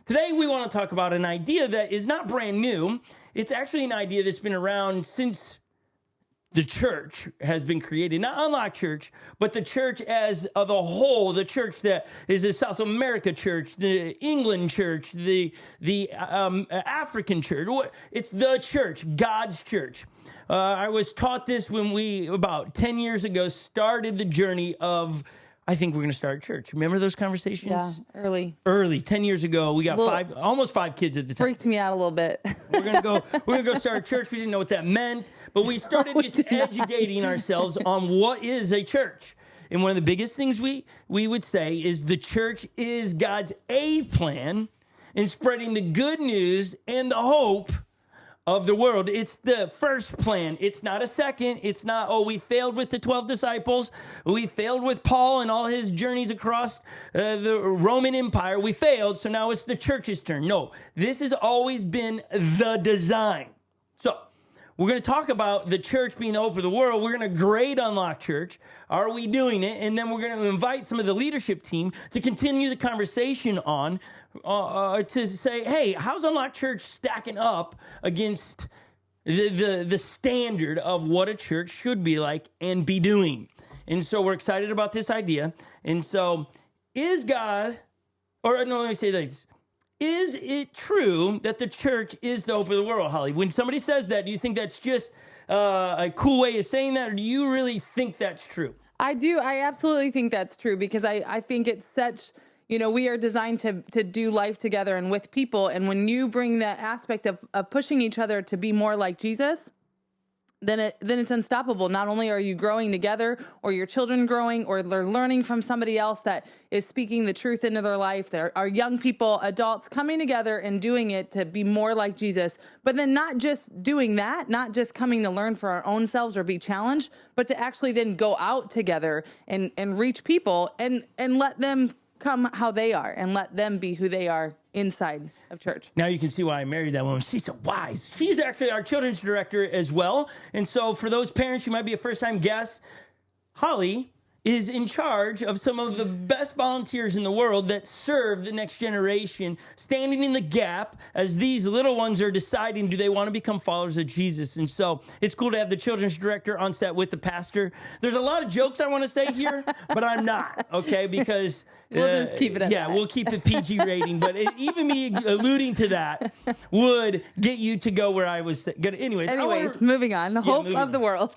Today, we want to talk about an idea that is not brand new. It's actually an idea that's been around since the church has been created. Not Unlock Church, but the church as of a whole, the church that is the South America church, the England church, the African church. It's the church, God's church. I was taught this when we, about 10 years ago, started the journey of, I think we're going to start a church. Remember those conversations? Yeah, early. 10 years ago. We got almost five kids at the time. Freaked me out a little bit. We're gonna go start a church. We didn't know what that meant, but we started just educating ourselves on what is a church. And one of the biggest things we would say is the church is God's A plan in spreading the good news and the hope of the world. It's the first plan. It's not a second. It's not, we failed with the 12 disciples. We failed with Paul and all his journeys across the Roman Empire. We failed, so now it's the church's turn. No, this has always been the design. So we're going to talk about the church being the hope of the world. We're going to grade Unlock Church. Are we doing it? And then we're going to invite some of the leadership team to continue the conversation on to say, hey, how's Unlock Church stacking up against the standard of what a church should be like and be doing? And so we're excited about this idea. And so let me say this. Is it true that the church is the hope of the world, Holly? When somebody says that, do you think that's just a cool way of saying that, or do you really think that's true? I do. I absolutely think that's true, because I think it's such, we are designed to do life together and with people. And when you bring that aspect of pushing each other to be more like Jesus, then it's unstoppable. Not only are you growing together, or your children growing, or they're learning from somebody else that is speaking the truth into their life. There are young people, adults coming together and doing it to be more like Jesus. But then not just doing that, not just coming to learn for our own selves or be challenged, but to actually then go out together and reach people and let them come how they are and let them be who they are inside of church. Now you can see why I married that woman. She's so wise. She's actually our children's director as well. And so for those parents, you might be a first-time guest, Holly is in charge of some of the best volunteers in the world that serve the next generation, standing in the gap as these little ones are deciding, do they want to become followers of Jesus? And so it's cool to have the children's director on set with the pastor. There's a lot of jokes I want to say here, but I'm not, okay? Because we'll just keep it at that. We'll keep the PG rating. But even me alluding to that would get you to go where I was going. Anyways, moving on. The hope of the world.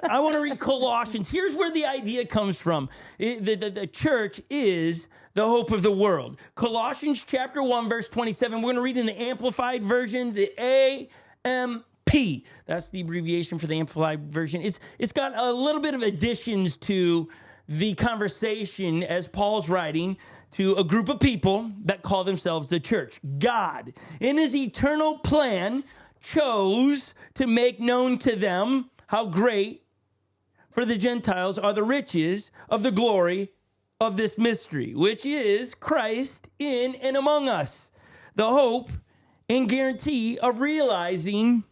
I want to read Colossians. Here's where the idea comes from. The church is the hope of the world. Colossians chapter 1, verse 27. We're going to read in the Amplified version, the AMP. That's the abbreviation for the Amplified version. It's got a little bit of additions to the conversation as Paul's writing to a group of people that call themselves the church. God, in his eternal plan, chose to make known to them how great for the Gentiles are the riches of the glory of this mystery, which is Christ in and among us, the hope and guarantee of realizing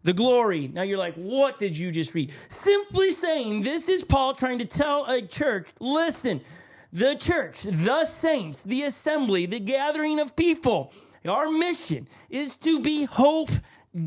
the glory. Now you're like, what did you just read? Simply saying, this is Paul trying to tell a church, listen, the church, the saints, the assembly, the gathering of people, our mission is to be hope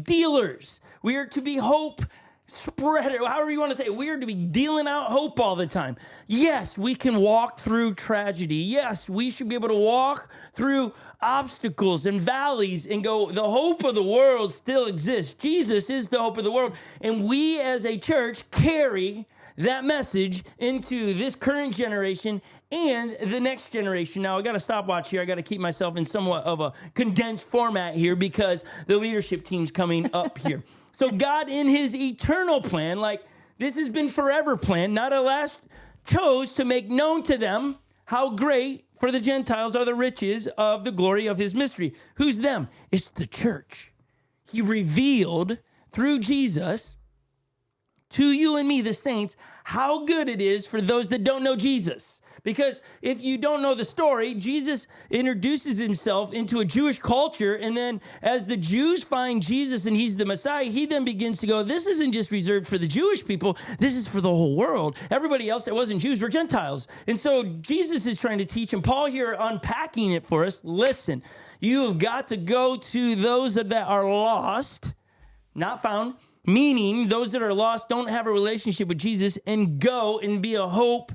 dealers. We are to be hope spreader, however you want to say it. We are to be dealing out hope all the time. Yes, we can walk through tragedy. Yes, we should be able to walk through obstacles and valleys and go, the hope of the world still exists. Jesus is the hope of the world. And we as a church carry that message into this current generation and the next generation. Now, I got a stopwatch here. I got to keep myself in somewhat of a condensed format here because the leadership team's coming up here. So God, in his eternal plan, like this has been forever planned, not a last, chose to make known to them how great for the Gentiles are the riches of the glory of his mystery. Who's them? It's the church. He revealed through Jesus to you and me, the saints, how good it is for those that don't know Jesus. Because if you don't know the story, Jesus introduces himself into a Jewish culture, and then as the Jews find Jesus and he's the Messiah, he then begins to go, this isn't just reserved for the Jewish people, this is for the whole world. Everybody else that wasn't Jews were Gentiles. And so Jesus is trying to teach, and Paul here unpacking it for us. Listen, You have got to go to those that are lost, not found, meaning those that are lost don't have a relationship with Jesus, and go and be a hope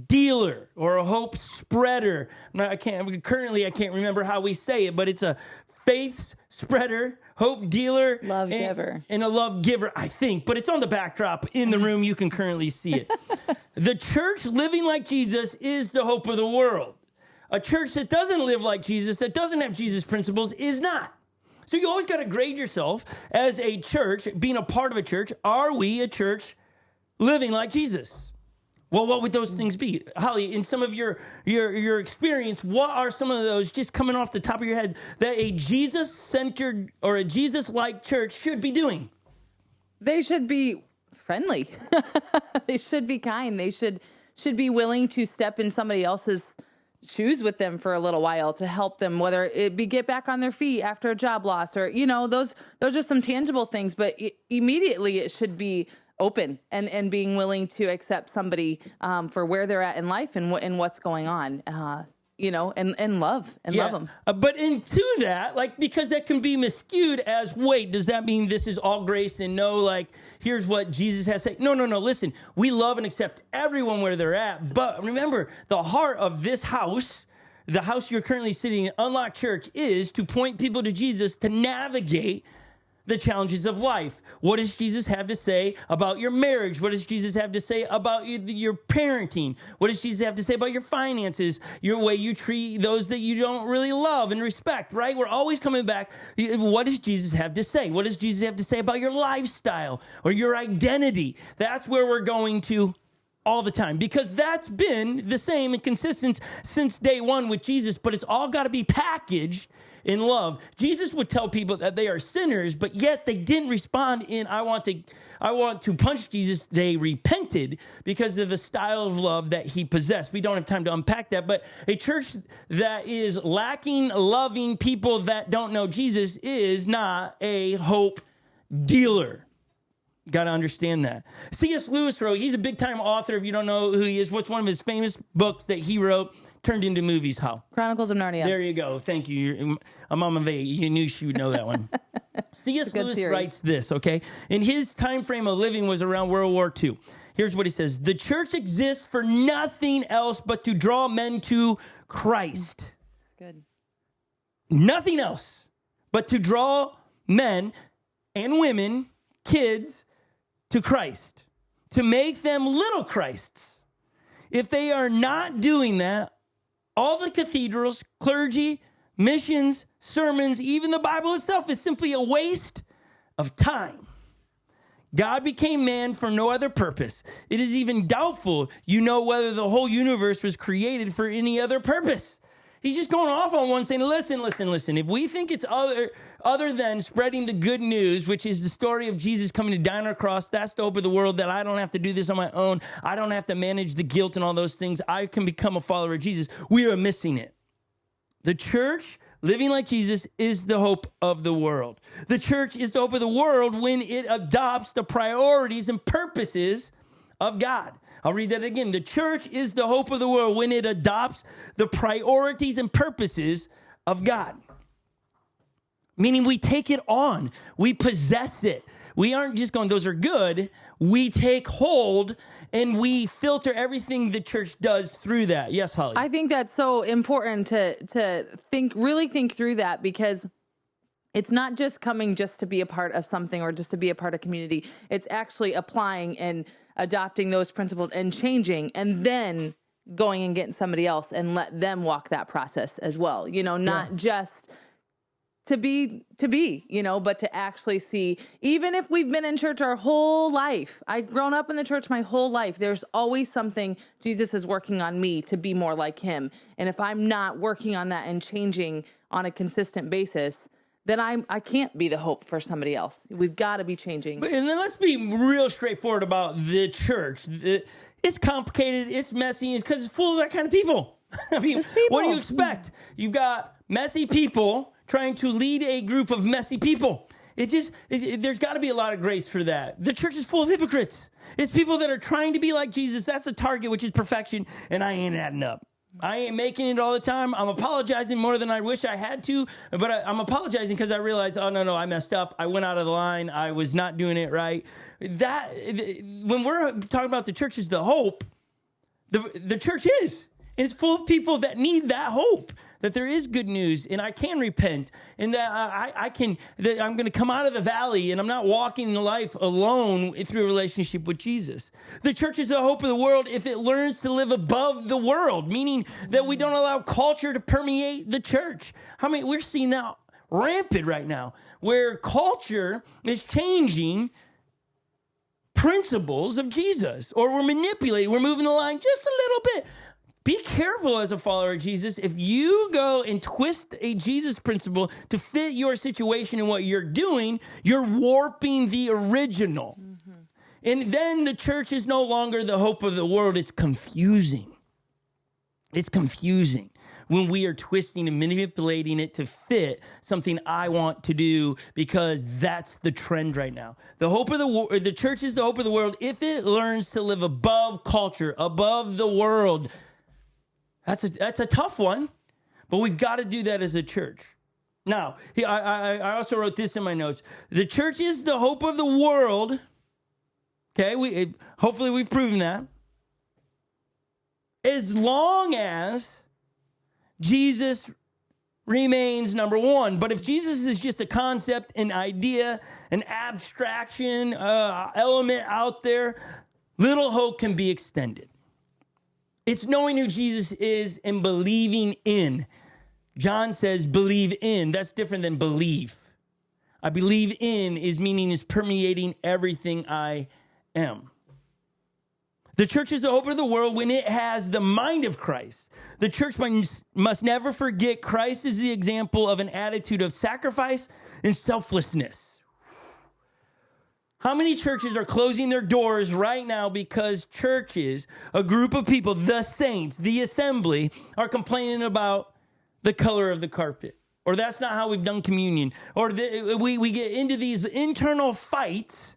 dealer or a hope spreader. I can't remember how we say it, but it's a faith spreader, hope dealer, love giver, and a love giver, I think. But it's on the backdrop in the room. You can currently see it. The church living like Jesus is the hope of the world. A church that doesn't live like Jesus, that doesn't have Jesus principles, is not. So you always got to grade yourself as a church, being a part of a church. Are we a church living like Jesus? Well, what would those things be? Holly, in some of your experience, what are some of those, just coming off the top of your head, that a Jesus-centered or a Jesus-like church should be doing? They should be friendly. They should be kind. They should be willing to step in somebody else's shoes with them for a little while to help them, whether it be get back on their feet after a job loss, or, those are some tangible things, but immediately it should be open and being willing to accept somebody for where they're at in life and what's going on, and love them. But into that, because that can be miscued as, wait, does that mean this is all grace and no, here's what Jesus has to say? No. Listen, we love and accept everyone where they're at. But remember, the heart of this house, the house you're currently sitting in, Unlock Church, is to point people to Jesus to navigate the challenges of life. What does Jesus have to say about your marriage? What does Jesus have to say about your parenting? What does Jesus have to say about your finances, your way you treat those that you don't really love and respect, right? We're always coming back. What does Jesus have to say? What does Jesus have to say about your lifestyle or your identity? That's where we're going to all the time, because that's been the same and consistent since day one with Jesus, but it's all got to be packaged in love. Jesus would tell people that they are sinners, but yet they didn't respond in, I want to punch Jesus. They repented because of the style of love that he possessed. We don't have time to unpack that, but a church that is lacking loving people that don't know Jesus is not a hope dealer. Got to understand that. C.S. Lewis wrote, he's a big-time author. If you don't know who he is, what's one of his famous books that he wrote turned into movies? How? Chronicles of Narnia. There you go. Thank you. A Mama Vay. You knew she would know that one. C.S. Lewis writes this, okay? And his time frame of living was around World War II. Here's what he says. The church exists for nothing else but to draw men to Christ. That's good. Nothing else but to draw men and women, kids, to Christ, to make them little Christs. If they are not doing that, all the cathedrals, clergy, missions, sermons, even the Bible itself is simply a waste of time. God became man for no other purpose. It is even doubtful, whether the whole universe was created for any other purpose. He's just going off on one saying, listen. If we think it's other than spreading the good news, which is the story of Jesus coming to die on our cross, that's the hope of the world, that I don't have to do this on my own. I don't have to manage the guilt and all those things. I can become a follower of Jesus. We are missing it. The church living like Jesus is the hope of the world. The church is the hope of the world when it adopts the priorities and purposes of God. I'll read that again. The church is the hope of the world when it adopts the priorities and purposes of God. Meaning we take it on. We possess it. We aren't just going, those are good. We take hold and we filter everything the church does through that. Yes, Holly? I think that's so important to really think through that, because it's not just coming just to be a part of something or just to be a part of community. It's actually applying and adopting those principles and changing, and then going and getting somebody else and let them walk that process as well. Not just to be, but to actually see, even if we've been in church our whole life, I've grown up in the church my whole life, there's always something Jesus is working on me to be more like him. And if I'm not working on that and changing on a consistent basis, then I can't be the hope for somebody else. We've got to be changing. And then let's be real straightforward about the church. It's complicated. It's messy. It's because it's full of that kind of people. I mean, what do you expect? You've got messy people trying to lead a group of messy people. There's got to be a lot of grace for that. The church is full of hypocrites. It's people that are trying to be like Jesus. That's the target, which is perfection, and I ain't adding up. I ain't making it all the time. I'm apologizing more than I wish I had to, but I'm apologizing because I realized, oh, no, I messed up. I went out of the line. I was not doing it right. When we're talking about the church is the hope, the church is. And it's full of people that need that hope, that there is good news, and I can repent, and that that I'm going to come out of the valley, and I'm not walking life alone through a relationship with Jesus. The church is the hope of the world if it learns to live above the world, meaning that we don't allow culture to permeate the church. We're seeing that rampant right now, where culture is changing principles of Jesus, or we're manipulating, we're moving the line just a little bit. Be careful as a follower of Jesus. If you go and twist a Jesus principle to fit your situation and what you're doing, you're warping the original. Mm-hmm. And then the church is no longer the hope of the world. It's confusing. It's confusing when we are twisting and manipulating it to fit something I want to do because that's the trend right now. The church is the hope of the world if it learns to live above culture, above the world. That's a tough one, but we've got to do that as a church. Now, I also wrote this in my notes. The church is the hope of the world. Okay, hopefully we've proven that. As long as Jesus remains number one. But if Jesus is just a concept, an idea, an abstraction, element out there, little hope can be extended. It's knowing who Jesus is and believing in. John says believe in. That's different than believe. I believe in is permeating everything I am. The church is the hope of the world when it has the mind of Christ. The church must never forget Christ is the example of an attitude of sacrifice and selflessness. How many churches are closing their doors right now because churches, a group of people, the saints, the assembly, are complaining about the color of the carpet? Or that's not how we've done communion. Or we get into these internal fights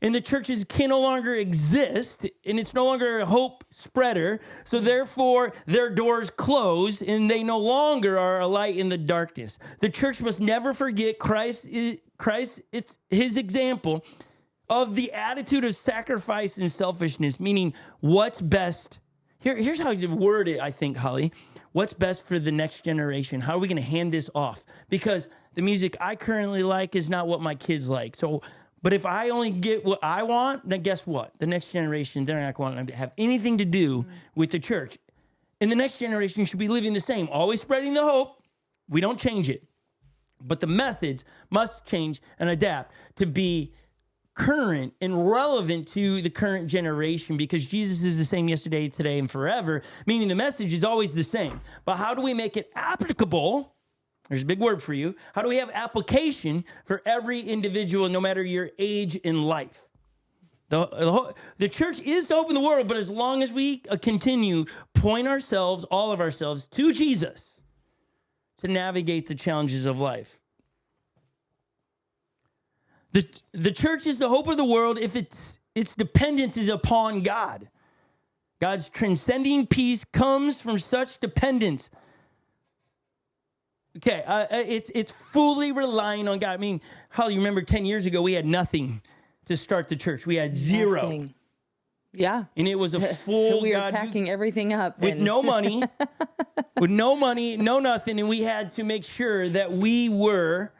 and the churches can no longer exist and it's no longer a hope spreader. So therefore their doors close and they no longer are a light in the darkness. The church must never forget Christ, it's his example of the attitude of sacrifice and selfishness, meaning what's best. Here's how you word it, I think, Holly. What's best for the next generation? How are we going to hand this off? Because the music I currently like is not what my kids like. But if I only get what I want, then guess what? The next generation, they're not going to have anything to do with the church. And the next generation should be living the same, always spreading the hope. We don't change it. But the methods must change and adapt to be current and relevant to the current generation, because Jesus is the same yesterday, today, and forever, meaning the message is always the same. But how do we make it applicable? There's a big word for you. How do we have application for every individual, no matter your age in life? The church is to open the world, but as long as we continue point ourselves, all of ourselves, to Jesus to navigate the challenges of life. The church is the hope of the world if its dependence is upon God. God's transcending peace comes from such dependence. Okay, it's fully relying on God. I mean, Holly, you remember 10 years ago, we had nothing to start the church. We had zero. Nothing. Yeah. And it was a full we were packing everything up. With no money, no nothing. And we had to make sure that we were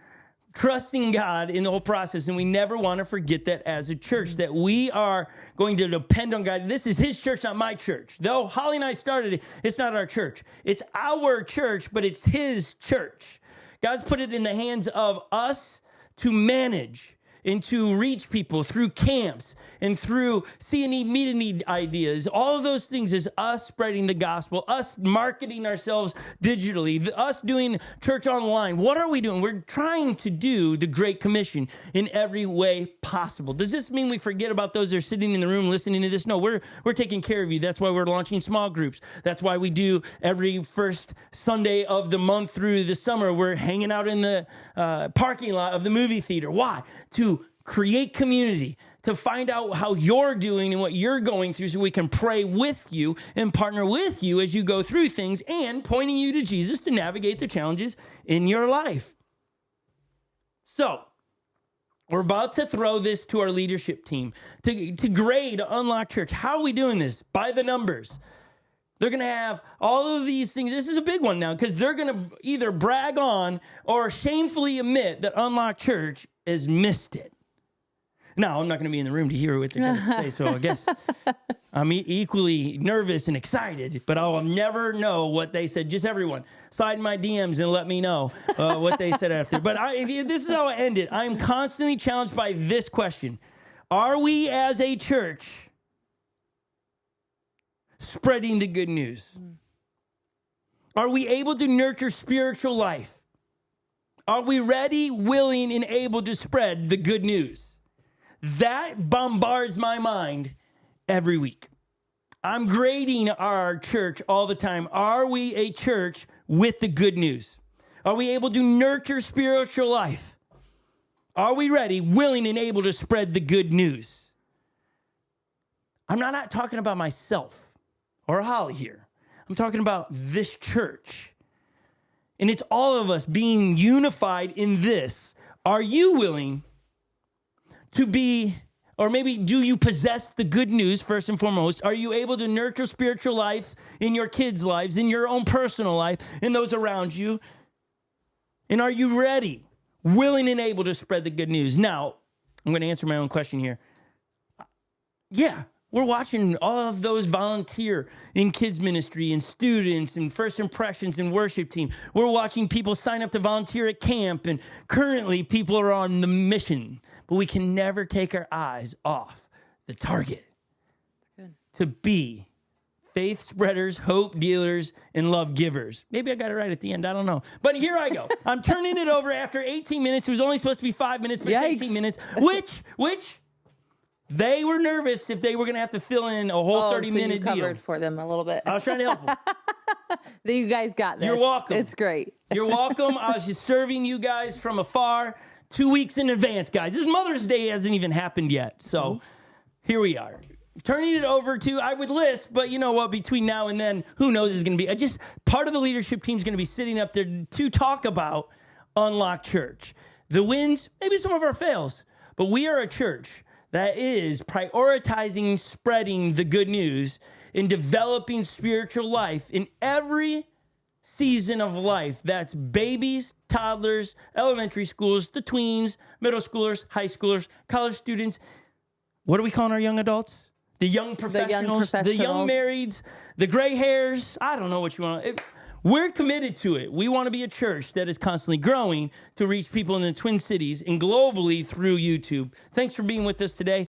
trusting God in the whole process. And we never want to forget that as a church, that we are going to depend on God. This is his church, not my church. Though Holly and I started it, it's not our church. It's our church, but it's his church. God's put it in the hands of us to manage and to reach people through camps and through see a need, meet a need ideas. All of those things is us spreading the gospel, us marketing ourselves digitally, us doing church online. What are we doing? We're trying to do the Great Commission in every way possible. Does this mean we forget about those that are sitting in the room listening to this? No, we're taking care of you. That's why we're launching small groups. That's why we do every first Sunday of the month through the summer. We're hanging out in the parking lot of the movie theater. Why? To create community, to find out how you're doing and what you're going through so we can pray with you and partner with you as you go through things and pointing you to Jesus to navigate the challenges in your life. So, we're about to throw this to our leadership team to grade Unlock Church. How are we doing this? By the numbers. They're going to have all of these things. This is a big one now because they're going to either brag on or shamefully admit that Unlock Church has missed it. Now, I'm not going to be in the room to hear what they're going to say, so I guess I'm equally nervous and excited, but I'll never know what they said. Just everyone, slide in my DMs and let me know what they said after. But this is how I end it. I'm constantly challenged by this question. Are we as a church spreading the good news? Are we able to nurture spiritual life? Are we ready, willing, and able to spread the good news? That bombards my mind every week. I'm grading our church all the time. Are we a church with the good news? Are we able to nurture spiritual life? Are we ready, willing, and able to spread the good news? I'm not talking about myself or Holly here. I'm talking about this church. And it's all of us being unified in this. Are you willing to be, or maybe do you possess the good news first and foremost? Are you able to nurture spiritual life in your kids' lives, in your own personal life, in those around you? And are you ready, willing and able to spread the good news? Now, I'm going to answer my own question here. Yeah, we're watching all of those volunteer in kids ministry and students and first impressions and worship team. We're watching people sign up to volunteer at camp, and currently people are on the mission. But we can never take our eyes off the target. That's good. To be faith spreaders, hope dealers, and love givers. Maybe I got it right at the end. I don't know. But here I go. I'm turning it over after 18 minutes. It was only supposed to be 5 minutes, but it's 18 minutes. Which they were nervous if they were going to have to fill in a whole 30-minute deal. You covered for them a little bit. I was trying to help them. You guys got this. You're welcome. It's great. You're welcome. I was just serving you guys from afar. 2 weeks in advance, guys. This Mother's Day hasn't even happened yet. So here we are. Turning it over to, I would list, but you know what? Between now and then, who knows is going to be. Just part of the leadership team is going to be sitting up there to talk about Unlock Church. The wins, maybe some of our fails, but we are a church that is prioritizing spreading the good news and developing spiritual life in every season of life. That's babies, toddlers, elementary schools, the tweens, middle schoolers, high schoolers, college students. What are we calling our young adults? The young professionals, the young marrieds, the gray hairs. I don't know what you want. We're committed to it. We want to be a church that is constantly growing to reach people in the Twin Cities and globally through YouTube. Thanks for being with us today.